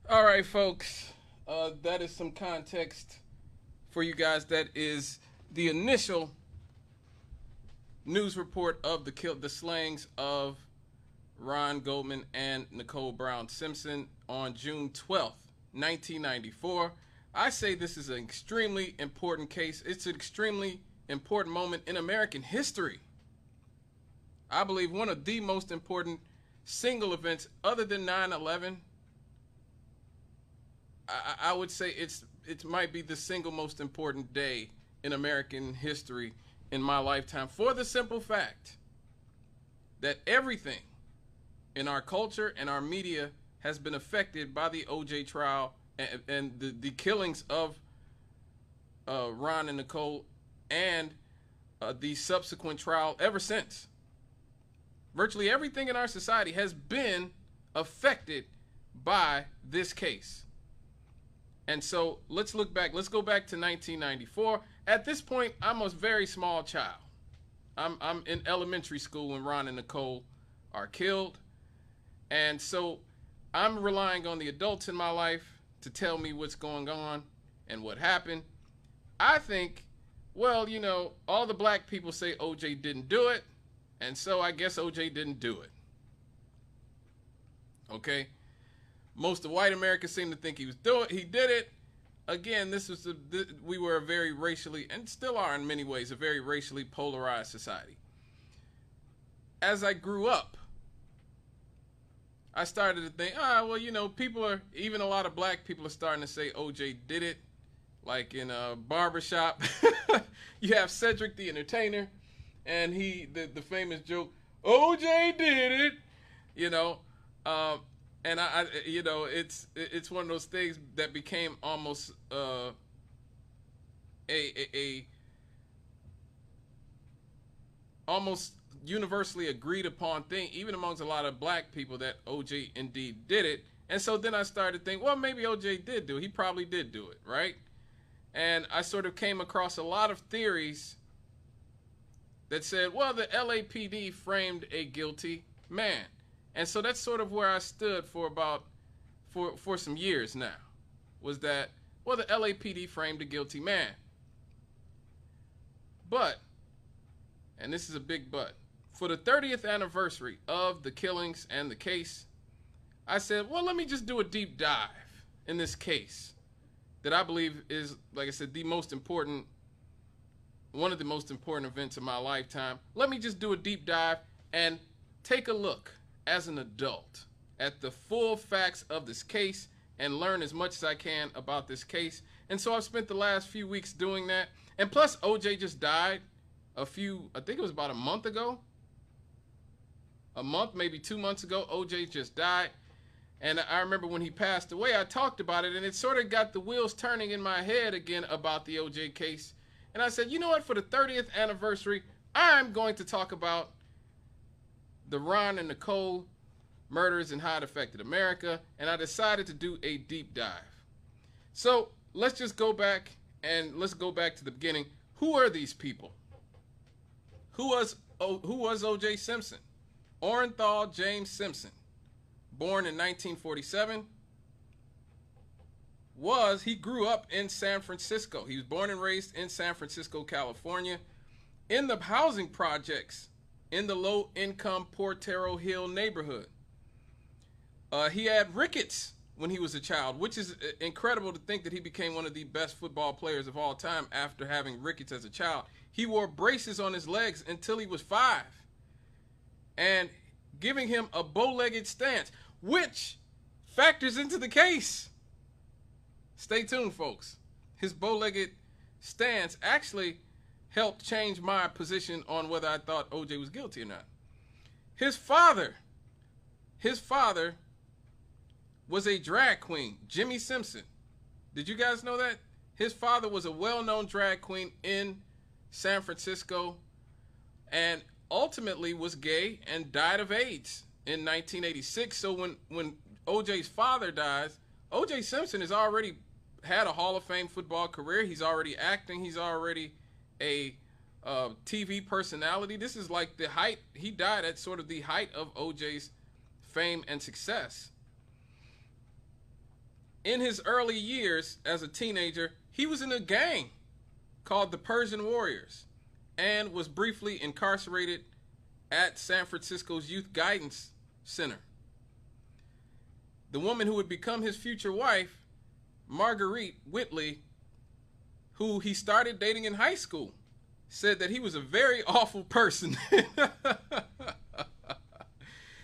All right, folks. That is some context for you guys. That is the initial news report of the slayings of Ron Goldman and Nicole Brown-Simpson on June 12th, 1994. I say this is an extremely important case. It's an extremely important moment in American history. I believe one of the most important single events other than 9/11. I would say it might be the single most important day in American history in my lifetime, for the simple fact that everything in our culture and our media has been affected by the OJ trial and the killings of Ron and Nicole and the subsequent trial ever since. Virtually everything in our society has been affected by this case. And so let's look back. Let's go back to 1994. At this point, I'm a very small child. I'm in elementary school when Ron and Nicole are killed. And so I'm relying on the adults in my life to tell me what's going on and what happened. I think, well, all the black people say OJ didn't do it. And so I guess OJ didn't do it. Okay? Most of white America seem to think he did it. Again, we were a very racially, and still are in many ways, a very racially polarized society. As I grew up, I started to think, even a lot of black people are starting to say OJ did it. Like in a barbershop, you have Cedric the Entertainer, and the famous joke, OJ did it, and it's one of those things that became almost a almost universally agreed upon thing, even amongst a lot of black people, that OJ indeed did it. And so then I started to think, well, maybe OJ did do it. He probably did do it, right? And I sort of came across a lot of theories that said, well, the LAPD framed a guilty man. And so that's sort of where I stood for some years now, was that, well, the LAPD framed a guilty man. But, and this is a big but, for the 30th anniversary of the killings and the case, I said, well, let me just do a deep dive in this case that I believe is, like I said, one of the most important events of my lifetime. Let me just do a deep dive and take a look as an adult at the full facts of this case and learn as much as I can about this case. And so I've spent the last few weeks doing that. And plus, OJ just died I think it was about a month ago. A month, maybe 2 months ago, OJ just died. And I remember when he passed away, I talked about it, and it sort of got the wheels turning in my head again about the OJ case. And I said, you know what, for the 30th anniversary, I'm going to talk about the Ron and Nicole murders and how it affected America. And I decided to do a deep dive. So let's just go back to the beginning. Who are these people? Who was O.J. Simpson? Orenthal James Simpson, born in 1947. He grew up in San Francisco. He was born and raised in San Francisco, California, in the housing projects in the low-income Portero Hill neighborhood. He had rickets when he was a child, which is incredible to think that he became one of the best football players of all time after having rickets as a child. He wore braces on his legs until he was 5, and giving him a bow-legged stance, which factors into the case. Stay tuned, folks. His bow-legged stance actually helped change my position on whether I thought OJ was guilty or not. His father was a drag queen, Jimmy Simpson. Did you guys know that? His father was a well-known drag queen in San Francisco and ultimately was gay and died of AIDS in 1986. So when OJ's father dies, OJ Simpson has already had a Hall of Fame football career. He's already acting. He's already a TV personality. This is like the height. He died at sort of the height of OJ's fame and success. in his early years as a teenager, he was in a gang called the Persian Warriors and was briefly incarcerated at San Francisco's Youth Guidance Center. The woman who would become his future wife, Marguerite Whitley, who he started dating in high school, said that he was a very awful person.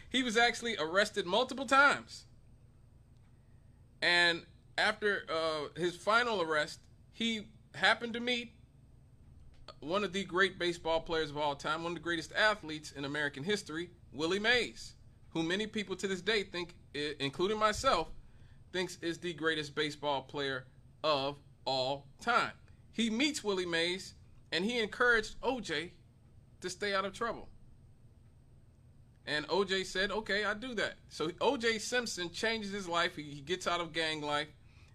He was actually arrested multiple times. And after his final arrest, he happened to meet one of the great baseball players of all time, one of the greatest athletes in American history, Willie Mays, who many people to this day think, including myself, thinks is the greatest baseball player of all time. He meets Willie Mays, and he encouraged OJ to stay out of trouble. And OJ said, okay, I'll do that. So OJ Simpson changes his life. He gets out of gang life,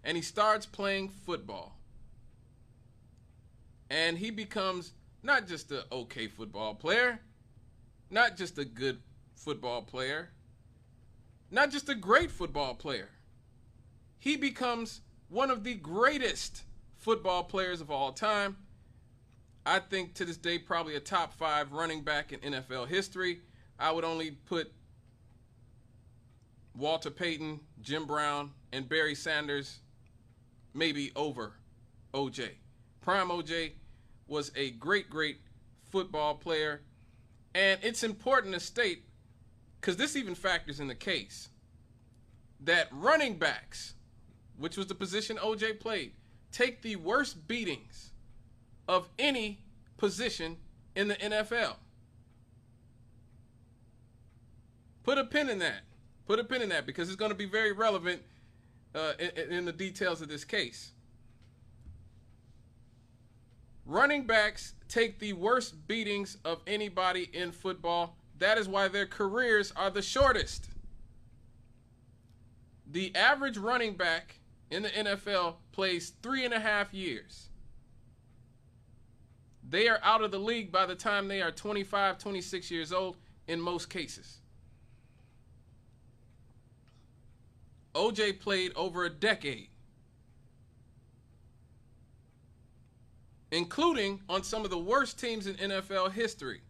and he starts playing football. And he becomes not just an okay football player, not just a good football player, not just a great football player. He becomes one of the greatest football players of all time. I think to this day probably a top 5 running back in NFL history. I would only put Walter Payton, Jim Brown, and Barry Sanders maybe over OJ. Prime OJ was a great, great football player. And it's important to state, because this even factors in the case, that running backs, which was the position OJ played, take the worst beatings of any position in the NFL. Put a pin in that. Put a pin in that, because it's going to be very relevant in the details of this case. Running backs take the worst beatings of anybody in football. That is why their careers are the shortest. The average running back in the NFL plays 3.5 years. They are out of the league by the time they are 25, 26 years old in most cases. OJ played over a decade, including on some of the worst teams in NFL history.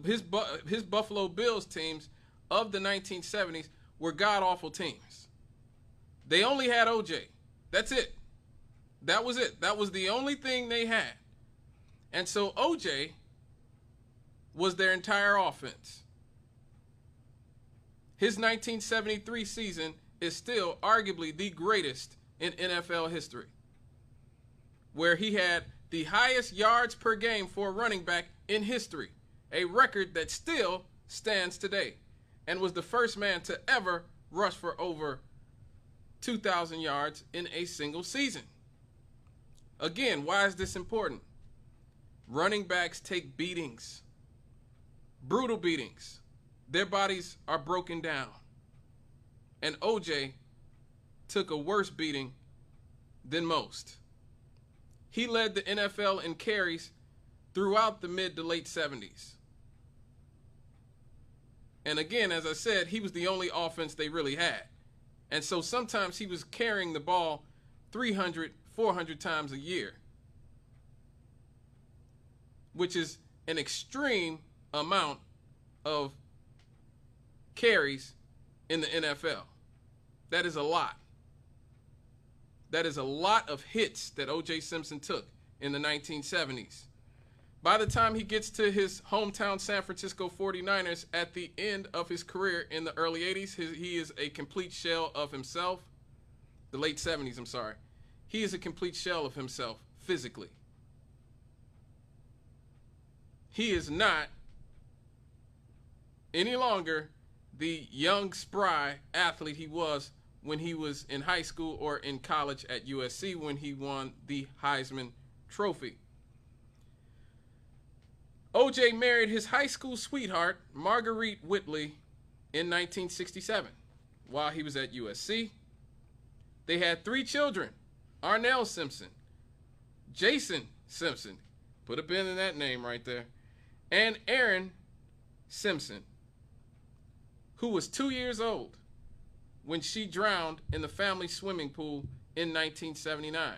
His Buffalo Bills teams of the 1970s were god-awful teams. They only had OJ. That's it. That was it. That was the only thing they had. And so OJ was their entire offense. His 1973 season is still arguably the greatest in NFL history, where he had the highest yards per game for a running back in history, a record that still stands today, and was the first man to ever rush for over 2,000 yards in a single season. Again, why is this important? Running backs take beatings, brutal beatings. Their bodies are broken down. And OJ took a worse beating than most. He led the NFL in carries throughout the mid to late 70s. And again, as I said, he was the only offense they really had. And so sometimes he was carrying the ball 300, 400 times a year, which is an extreme amount of carries in the NFL. That is a lot. That is a lot of hits that O.J. Simpson took in the 1970s. By the time he gets to his hometown San Francisco 49ers at the end of his career in the early 80s, he is a complete shell of himself. The late 70s, I'm sorry. He is a complete shell of himself physically. He is not any longer the young, spry athlete he was when he was in high school or in college at USC when he won the Heisman Trophy. OJ married his high school sweetheart, Marguerite Whitley, in 1967 while he was at USC. They had 3 children, Arnell Simpson, Jason Simpson, put a pin in that name right there, and Aaron Simpson, who was 2 years old when she drowned in the family swimming pool in 1979.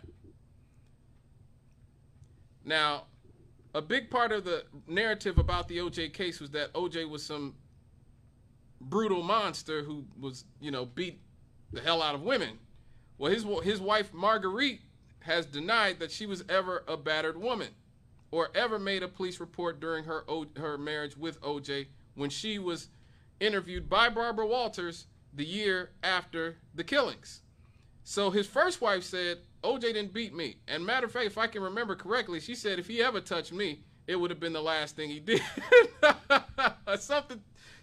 Now, a big part of the narrative about the OJ case was that OJ was some brutal monster who was, beat the hell out of women. Well, his wife Marguerite has denied that she was ever a battered woman or ever made a police report during her marriage with OJ when she was interviewed by Barbara Walters the year after the killings. So his first wife said, OJ didn't beat me. And matter of fact, if I can remember correctly, she said if he ever touched me, it would have been the last thing he did.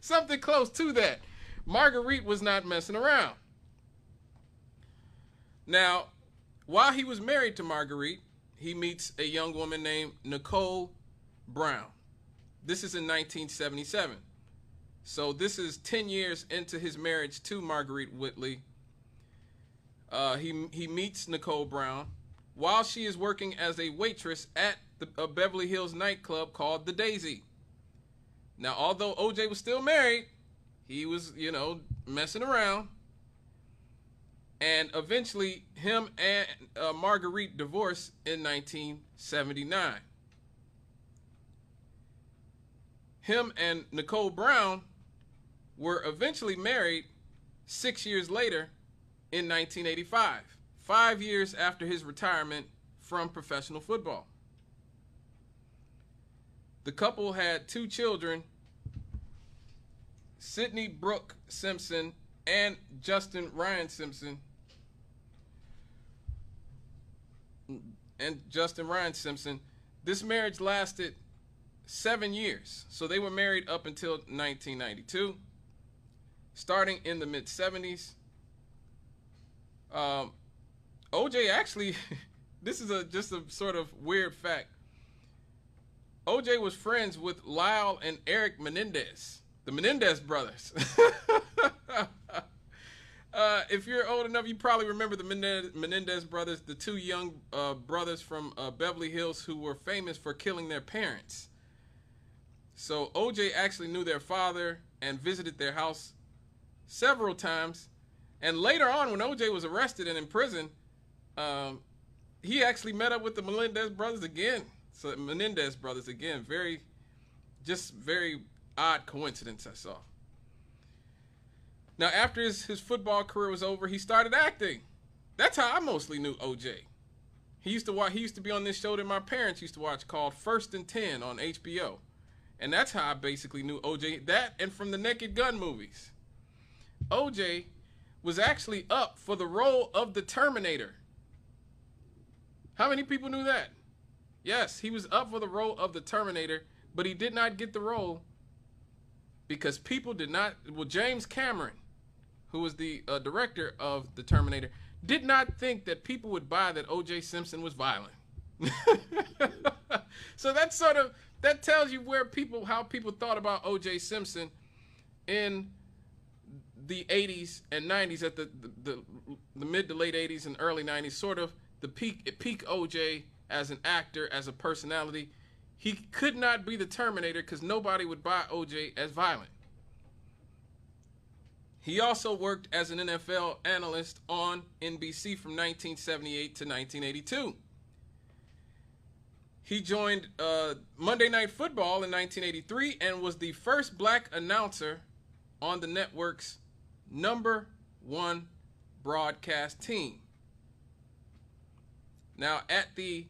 Something close to that. Marguerite was not messing around. Now, while he was married to Marguerite, he meets a young woman named Nicole Brown. This is in 1977. So this is 10 years into his marriage to Marguerite Whitley. He meets Nicole Brown while she is working as a waitress at a Beverly Hills nightclub called the Daisy. Now, although OJ was still married, he was, messing around. And eventually, him and Marguerite divorced in 1979. Him and Nicole Brown were eventually married 6 years later in 1985, 5 years after his retirement from professional football. The couple had 2 children, Sydney Brooke Simpson and Justin Ryan Simpson. This marriage lasted 7 years. So they were married up until 1992. Starting in the mid-70s, OJ actually, this is just a sort of weird fact. OJ was friends with Lyle and Eric Menendez, the Menendez brothers. If you're old enough, you probably remember the Menendez brothers, the 2 young brothers from Beverly Hills who were famous for killing their parents. So OJ actually knew their father and visited their house several times. And later on, when OJ was arrested and in prison, he actually met up with the Menendez brothers again. So Menendez brothers again, very odd coincidence I saw. Now, after his football career was over, he started acting. That's how I mostly knew OJ. He used to be on this show that my parents used to watch called First and 10 on HBO. And that's how I basically knew OJ. That and from the Naked Gun movies. OJ was actually up for the role of the Terminator. How many people knew that? Yes, he was up for the role of the Terminator, but he did not get the role because people did not, James Cameron, who was the director of the Terminator, did not think that people would buy that O.J. Simpson was violent. So that tells you how people thought about O.J. Simpson in the 80s and 90s, at the mid to late 80s and early 90s, sort of the peak O.J. as an actor, as a personality. He could not be the Terminator because nobody would buy O.J. as violent. He also worked as an NFL analyst on NBC from 1978 to 1982. He joined Monday Night Football in 1983 and was the first black announcer on the network's #1 broadcast team. Now, at the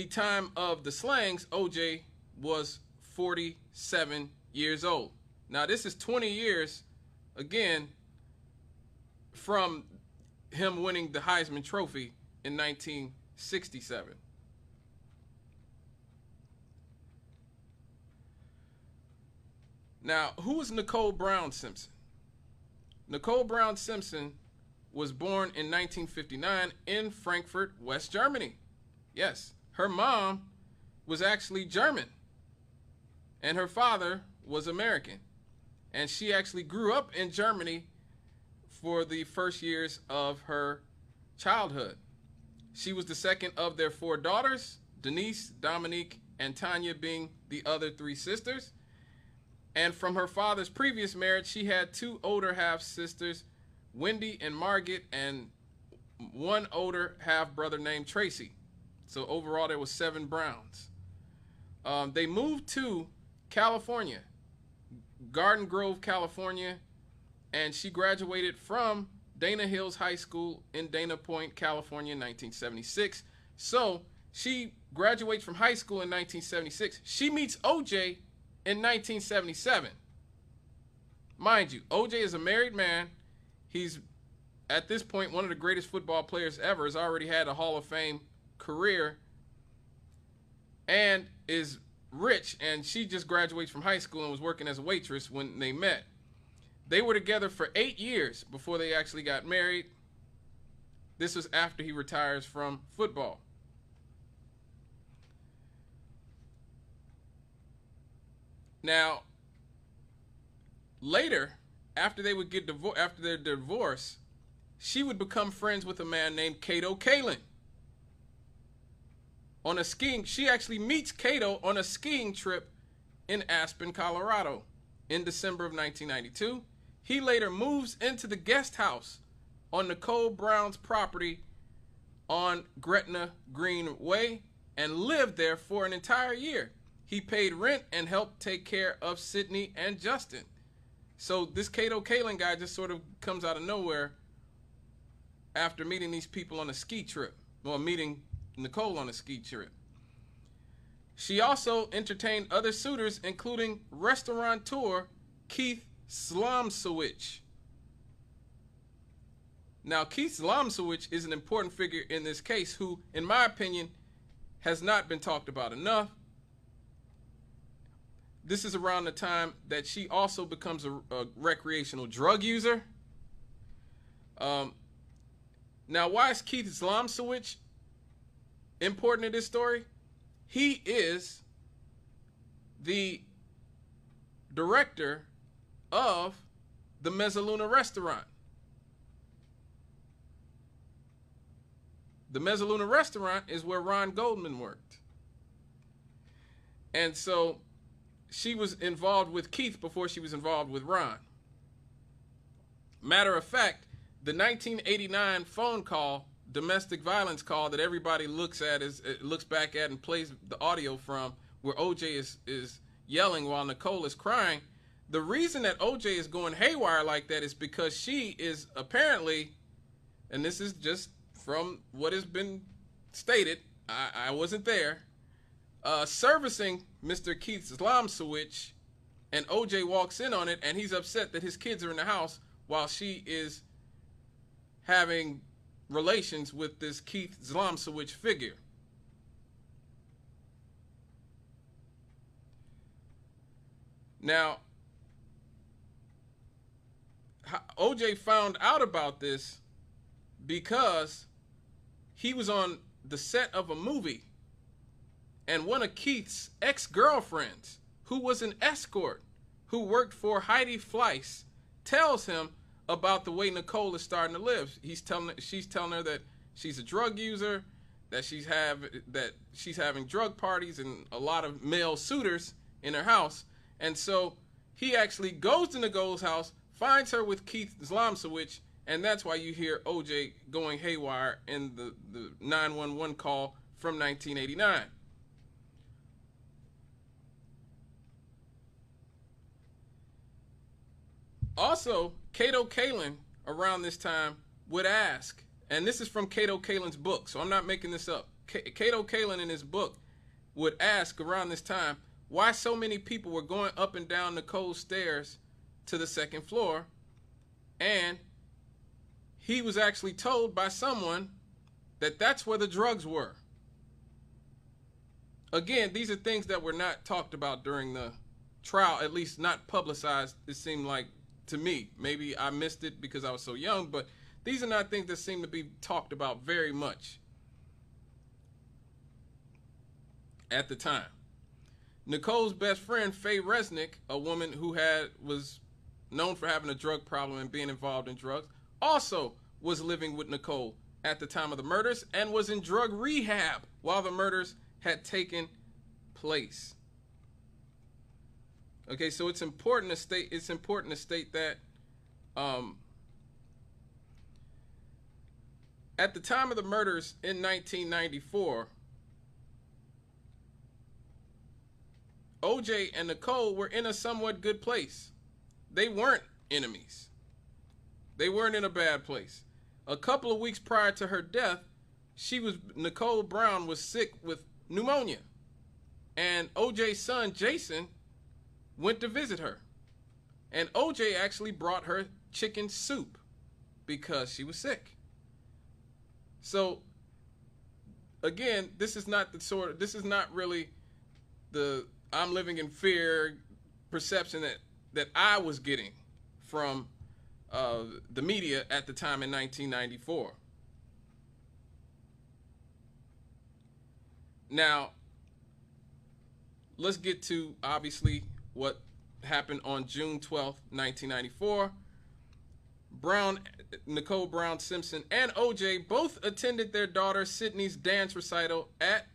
time of the slangs, OJ was 47 years old. Now, this is 20 years, again, from him winning the Heisman Trophy in 1967. Now, who is Nicole Brown-Simpson? Nicole Brown-Simpson was born in 1959 in Frankfurt, West Germany. Yes, her mom was actually German, and her father was American. And she actually grew up in Germany for the first years of her childhood. She was the second of their 4 daughters, Denise, Dominique, and Tanya being the other 3 sisters. And from her father's previous marriage, she had two older half sisters, Wendy and Margaret, and one older half brother named Tracy. So overall, there was 7 Browns. They moved to California, Garden Grove, California, and she graduated from Dana Hills High School in Dana Point, California in 1976. So she graduates from high school in 1976. She meets OJ in 1977. Mind you, OJ is a married man. He's, at this point, one of the greatest football players ever. Has already had a Hall of Fame career and is rich. And she just graduates from high school and was working as a waitress when they met. They were together for 8 years before they actually got married. This was after he retires from football. Now, later, after they would get after their divorce, she would become friends with a man named Kato Kaelin. On a skiing, she actually meets Kato on a skiing trip in Aspen, Colorado, in December of 1992. He later moves into the guest house on Nicole Brown's property on Gretna Green Way and lived there for an entire year. He paid rent and helped take care of Sydney and Justin. So this Kato Kaelin guy just sort of comes out of nowhere after meeting these people on a ski trip, or meeting Nicole on a ski trip. She also entertained other suitors, including restaurateur Keith Slomsewicz. Now, Keith Slomsewicz is an important figure in this case who, in my opinion, has not been talked about enough. This is around the time that she also becomes a recreational drug user. Now, why is Keith Slomsewicz important in this story? He is the director of the Mezzaluna restaurant. The Mezzaluna restaurant is where Ron Goldman worked. And so she was involved with Keith before she was involved with Ron. Matter of fact, the 1989 phone call, domestic violence call that everybody looks back at and plays the audio from, where OJ is yelling while Nicole is crying. The reason that OJ is going haywire like that is because she is apparently, and this is just from what has been stated, I wasn't there, servicing Mr. Keith Slomsewicz, and OJ walks in on it, and he's upset that his kids are in the house while she is having relations with this Keith Slomsewicz figure. Now, OJ found out about this because he was on the set of a movie, and one of Keith's ex-girlfriends, who was an escort, who worked for Heidi Fleiss, tells him about the way Nicole is starting to live. She's telling her that she's a drug user, that she's having drug parties and a lot of male suitors in her house. And so he actually goes to Nicole's house, finds her with Keith Slomsewicz, and that's why you hear OJ going haywire in the 911 call from 1989. Also, Kato Kaelin around this time would ask, and this is from Kato Kaelin's book, so I'm not making this up. Kato Kaelin in his book would ask around this time why so many people were going up and down Nicole's stairs to the second floor, and he was actually told by someone that that's where the drugs were. Again, these are things that were not talked about during the trial, at least not publicized, it seemed like to me. Maybe I missed it because I was so young, but these are not things that seem to be talked about very much at the time. Nicole's best friend, Faye Resnick, a woman who was known for having a drug problem and being involved in drugs, also was living with Nicole at the time of the murders and was in drug rehab while the murders had taken place. Okay, so it's important to state that at the time of the murders in 1994, OJ and Nicole were in a somewhat good place. They weren't enemies. They weren't in a bad place. A couple of weeks prior to her death, Nicole Brown was sick with pneumonia. And OJ's son, Jason, went to visit her. And OJ actually brought her chicken soup because she was sick. So, again, this is not really the I'm living in fear perception that I was getting from the media at the time in 1994. Now, let's get to, obviously, what happened on June 12th, 1994. Nicole Brown-Simpson and OJ both attended their daughter Sydney's dance recital at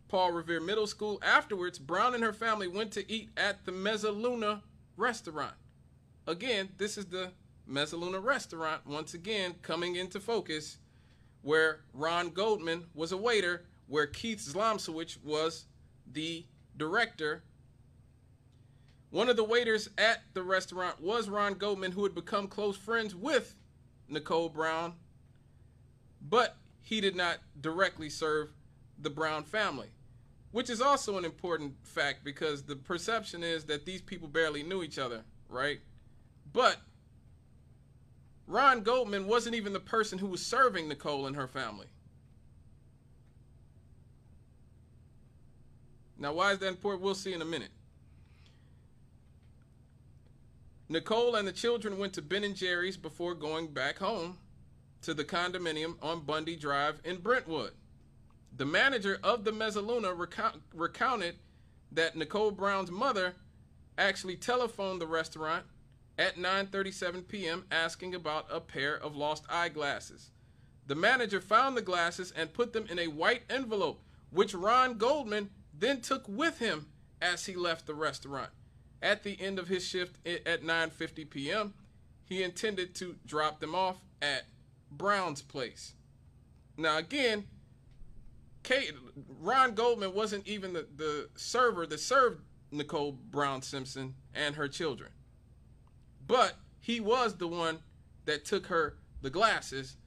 Paul Revere Middle School. Afterwards, Brown and her family went to eat at the Mezzaluna restaurant. Again, this is the Mezzaluna restaurant, once again, coming into focus, where Ron Goldman was a waiter, where Keith Zlomsowicz was the director. One of the waiters at the restaurant was Ron Goldman, who had become close friends with Nicole Brown, but he did not directly serve the Brown family, which is also an important fact because the perception is that these people barely knew each other, right? But Ron Goldman wasn't even the person who was serving Nicole and her family. Now, why is that important? We'll see in a minute. Nicole and the children went to Ben & Jerry's before going back home to the condominium on Bundy Drive in Brentwood. The manager of the Mezzaluna recounted that Nicole Brown's mother actually telephoned the restaurant at 9:37 p.m. asking about a pair of lost eyeglasses. The manager found the glasses and put them in a white envelope, which Ron Goldman then took with him as he left the restaurant. At the end of his shift at 9:50 p.m., he intended to drop them off at Brown's place. Now, again, Ron Goldman wasn't even the server that served Nicole Brown-Simpson and her children. But he was the one that took her the glasses,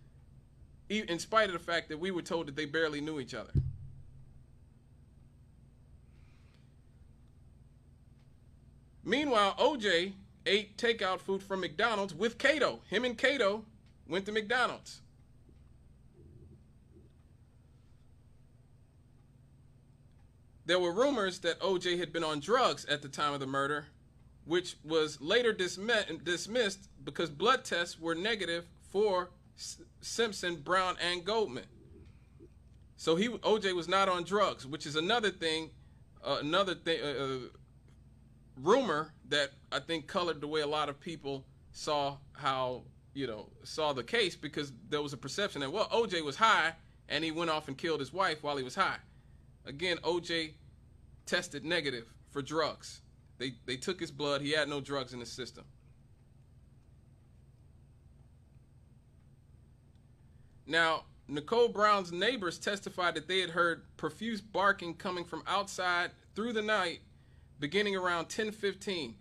in spite of the fact that we were told that they barely knew each other. Meanwhile, OJ ate takeout food from McDonald's with Cato. Him and Cato went to McDonald's. There were rumors that OJ had been on drugs at the time of the murder, which was later dismissed because blood tests were negative for Simpson, Brown, and Goldman. So OJ was not on drugs, which is another rumor that I think colored the way a lot of people saw the case, because there was a perception that, well, OJ was high and he went off and killed his wife while he was high. Again, OJ tested negative for drugs. They took his blood. He had no drugs in his system. Now, Nicole Brown's neighbors testified that they had heard profuse barking coming from outside through the night, beginning around 10:15.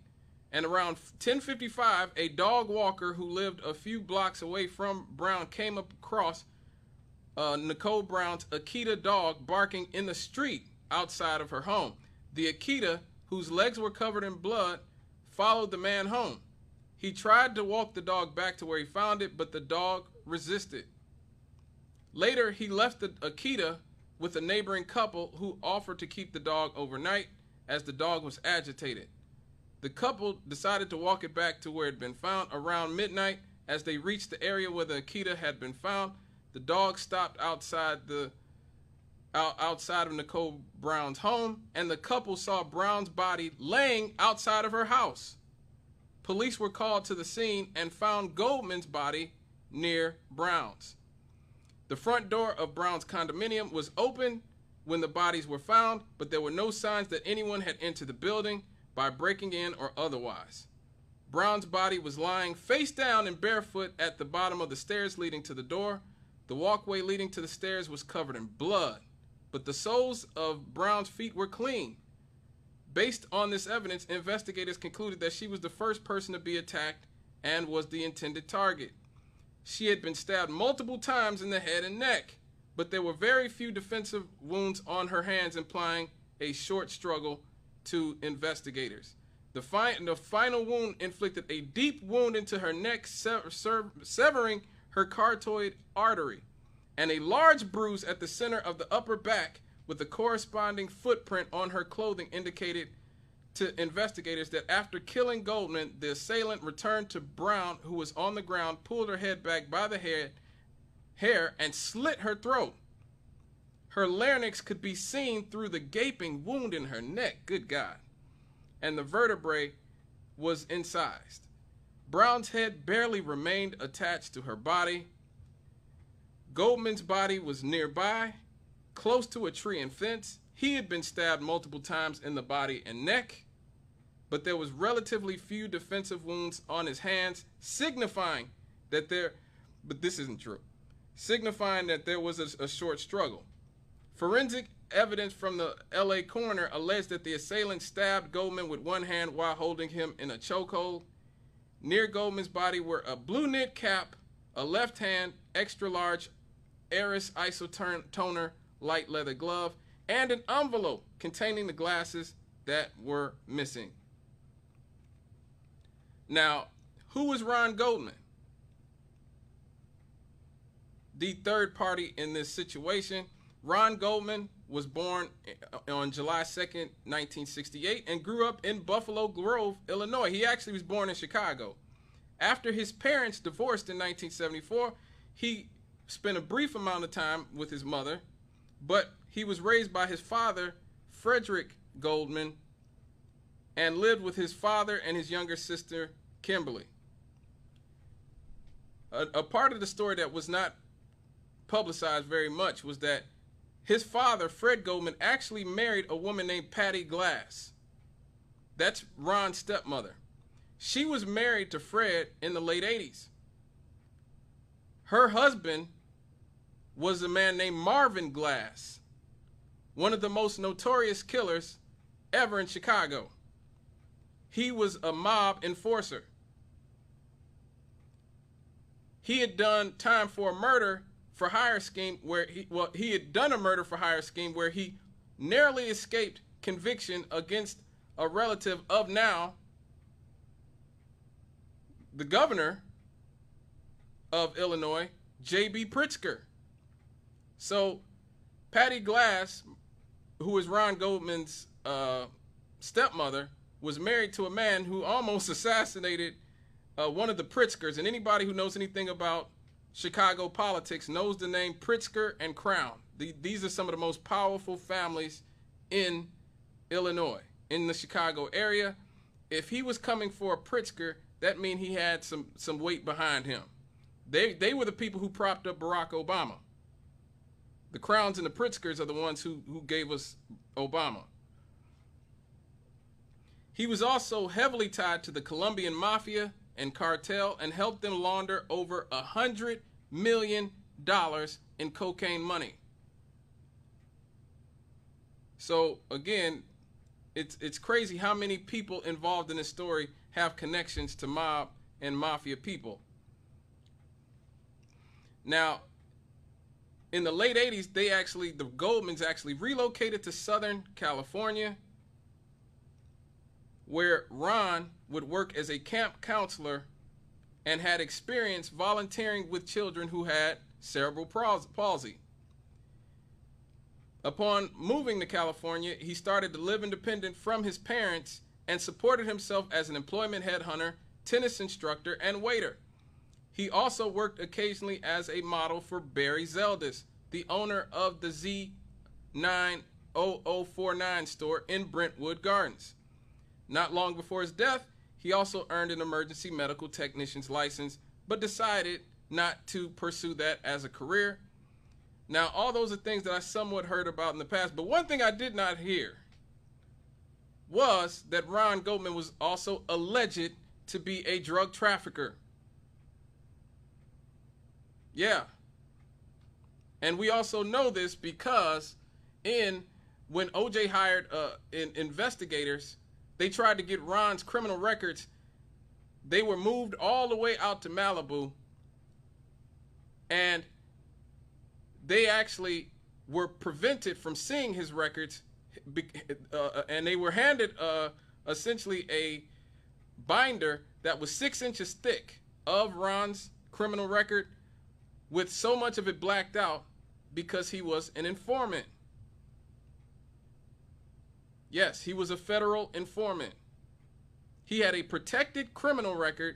And around 10:55, a dog walker who lived a few blocks away from Brown came across Nicole Brown's Akita dog barking in the street outside of her home. The Akita, whose legs were covered in blood, followed the man home. He tried to walk the dog back to where he found it, but the dog resisted. Later, he left the Akita with a neighboring couple who offered to keep the dog overnight as the dog was agitated. The couple decided to walk it back to where it had been found. Around midnight, as they reached the area where the Akita had been found, the dog stopped outside of Nicole Brown's home, and the couple saw Brown's body laying outside of her house. Police were called to the scene and found Goldman's body near Brown's. The front door of Brown's condominium was open when the bodies were found, but there were no signs that anyone had entered the building. by breaking in or otherwise. Brown's body was lying face down and barefoot at the bottom of the stairs leading to the door. The walkway leading to the stairs was covered in blood, but the soles of Brown's feet were clean. Based on this evidence, investigators concluded that she was the first person to be attacked and was the intended target. She had been stabbed multiple times in the head and neck, but there were very few defensive wounds on her hands, implying a short struggle to investigators. The final wound inflicted a deep wound into her neck, severing her carotid artery, and a large bruise at the center of the upper back with a corresponding footprint on her clothing indicated to investigators that after killing Goldman, the assailant returned to Brown, who was on the ground, pulled her head back by the hair, and slit her throat. Her larynx could be seen through the gaping wound in her neck, good God, and the vertebrae was incised. Brown's head barely remained attached to her body. Goldman's body was nearby, close to a tree and fence. He had been stabbed multiple times in the body and neck, but there was relatively few defensive wounds on his hands, signifying that there was a short struggle. Forensic evidence from the LA coroner alleged that the assailant stabbed Goldman with one hand while holding him in a chokehold. Near Goldman's body were a blue knit cap, a left hand, extra large Eris isotoner light leather glove, and an envelope containing the glasses that were missing. Now, who was Ron Goldman? The third party in this situation. Ron Goldman was born on July 2nd, 1968, and grew up in Buffalo Grove, Illinois. He actually was born in Chicago. After his parents divorced in 1974, he spent a brief amount of time with his mother, but he was raised by his father, Frederick Goldman, and lived with his father and his younger sister, Kimberly. A part of the story that was not publicized very much was that his father, Fred Goldman, actually married a woman named Patty Glass. That's Ron's stepmother. She was married to Fred in the late 80s. Her husband was a man named Marvin Glass, one of the most notorious killers ever in Chicago. He was a mob enforcer. He had done time for a murder for hire scheme where he had done a murder for hire scheme where he narrowly escaped conviction against a relative of now the governor of Illinois, J.B. Pritzker. So Patty Glass, who is Ron Goldman's stepmother, was married to a man who almost assassinated one of the Pritzkers. And anybody who knows anything about Chicago politics knows the name Pritzker and Crown. These are some of the most powerful families in Illinois, in the Chicago area. If he was coming for a Pritzker, that means he had some weight behind him. They were the people who propped up Barack Obama. The Crowns and the Pritzkers are the ones who gave us Obama. He was also heavily tied to the Colombian mafia and cartel and helped them launder over $100 million in cocaine money. So again, it's crazy how many people involved in this story have connections to mob and mafia people. Now, in the late 80s, the Goldmans actually relocated to Southern California, where Ron would work as a camp counselor and had experience volunteering with children who had cerebral palsy. Upon moving to California, he started to live independent from his parents and supported himself as an employment headhunter, tennis instructor, and waiter. He also worked occasionally as a model for Barry Zeldis, the owner of the Z90049 store in Brentwood Gardens. Not long before his death, he also earned an emergency medical technician's license, but decided not to pursue that as a career. Now, all those are things that I somewhat heard about in the past, but one thing I did not hear was that Ron Goldman was also alleged to be a drug trafficker. Yeah. And we also know this because when OJ hired investigators, they tried to get Ron's criminal records. They were moved all the way out to Malibu, and they actually were prevented from seeing his records, and they were handed essentially a binder that was 6 inches thick of Ron's criminal record, with so much of it blacked out because he was an informant. Yes, he was a federal informant. He had a protected criminal record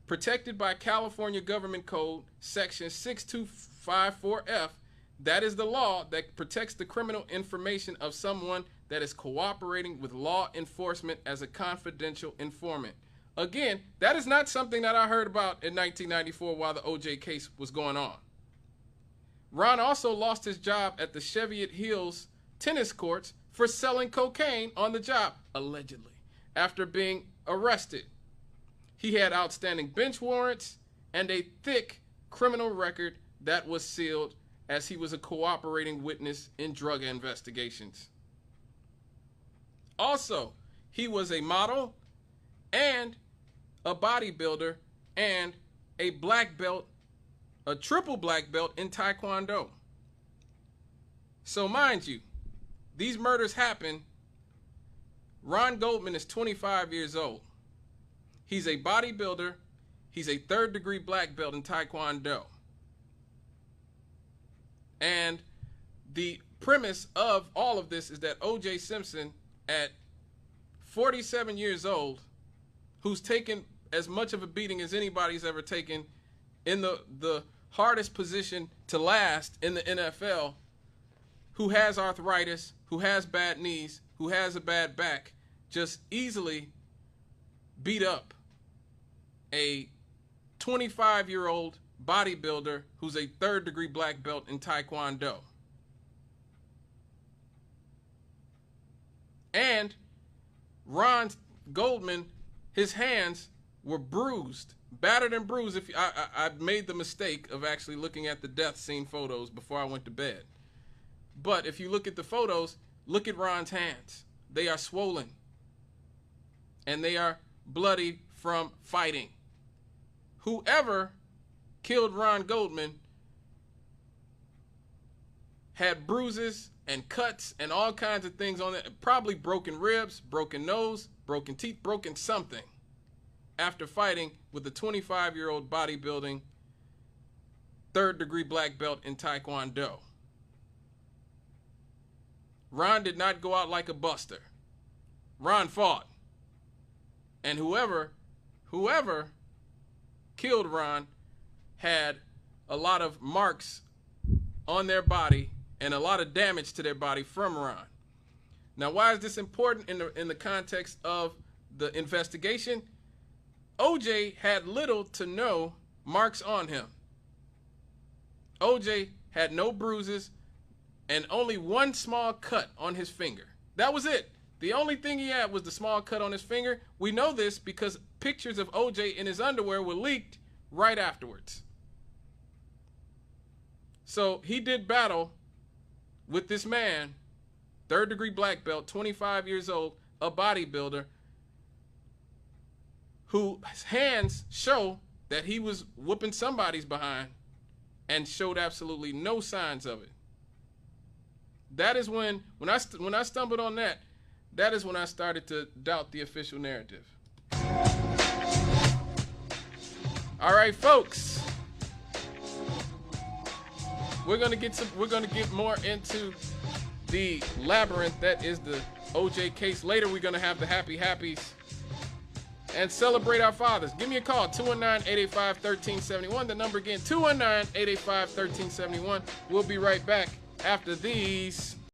protected by California Government Code Section 6254F. That is the law that protects the criminal information of someone that is cooperating with law enforcement as a confidential informant. Again, that is not something that I heard about in 1994 while the OJ case was going on. Ron also lost his job at the Cheviot Hills tennis courts for selling cocaine on the job, allegedly, after being arrested. He had outstanding bench warrants and a thick criminal record that was sealed, as he was a cooperating witness in drug investigations. Also, he was a model and a bodybuilder and a black belt, a triple black belt in Taekwondo. So mind you, these murders happen. Ron Goldman is 25 years old. He's a bodybuilder. He's a 3rd-degree black belt in Taekwondo. And the premise of all of this is that O.J. Simpson, at 47 years old, who's taken as much of a beating as anybody's ever taken in the hardest position to last in the NFL, who has arthritis, who has bad knees, who has a bad back, just easily beat up a 25-year-old bodybuilder who's a 3rd-degree black belt in Taekwondo. And Ron Goldman, his hands were bruised, battered and bruised. If I made the mistake of actually looking at the death scene photos before I went to bed. But if you look at the photos, look at Ron's hands. They are swollen. And they are bloody from fighting. Whoever killed Ron Goldman had bruises and cuts and all kinds of things on it. Probably broken ribs, broken nose, broken teeth, broken something after fighting with a 25-year-old bodybuilding 3rd-degree black belt in Taekwondo. Ron did not go out like a buster. Ron fought. And whoever killed Ron had a lot of marks on their body and a lot of damage to their body from Ron. Now, why is this important in the context of the investigation? OJ had little to no marks on him. OJ had no bruises and only one small cut on his finger. That was it. The only thing he had was the small cut on his finger. We know this because pictures of OJ in his underwear were leaked right afterwards. So he did battle with this man, 3rd-degree black belt, 25 years old, a bodybuilder, whose hands show that he was whooping somebody's behind and showed absolutely no signs of it. That is when I stumbled on that, that is when I started to doubt the official narrative. All right, folks. We're gonna get more into the labyrinth that is the OJ case. Later, we're gonna have the Happy Happies and celebrate our fathers. Give me a call, 219-885-1371. The number again, 219-885-1371. We'll be right back after these.